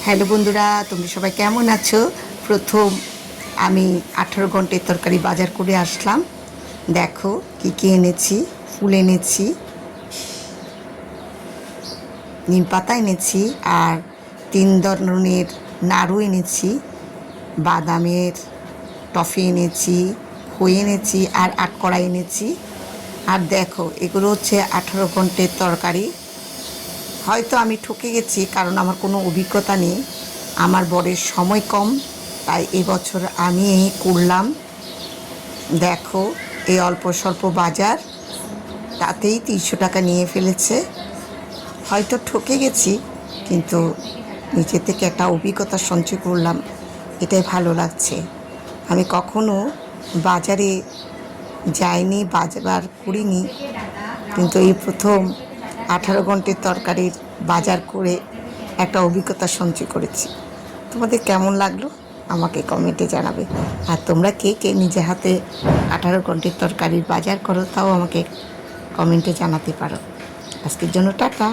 Hello বন্ধুরা, তোমরা সবাই কেমন আছো? প্রথম আমি 18 ঘন্টের তরকারি বাজার করে আসলাম। দেখো কী কী এনেছি। ফুল এনেছি, নিম পাতা এনেছি, আর 3 ধরনের নাড়ু এনেছি, বাদামের টফি এনেছি, খই এনেছি, আর আটকড়া এনেছি। আর দেখো এগুলো হচ্ছে 18 ঘন্টের তরকারি। হয়তো আমি ঠকে গেছি, কারণ আমার কোনো অভিজ্ঞতা নেই, আমার বরের সময় কম, তাই এবছর আমি করলাম। দেখো এই অল্প স্বল্প বাজার, তাতেই 300 টাকা নিয়ে ফেলেছে। হয়তো ঠকে গেছি, কিন্তু নিজে থেকে একটা অভিজ্ঞতা সঞ্চয় করলাম, এটাই ভালো লাগছে। আমি কখনো বাজারে যাইনি, বাজার করিনি, কিন্তু এই প্রথম 18 ঘন্টের তরকারির বাজার করে একটা অভিজ্ঞতা সঞ্চয় করেছি। তোমাদের কেমন লাগলো আমাকে কমেন্টে জানাবে। আর তোমরা কে কে নিজে হাতে 18 ঘন্টের তরকারির বাজার করো, তাও আমাকে কমেন্টে জানাতে পারো। আজকের জন্য টাটা।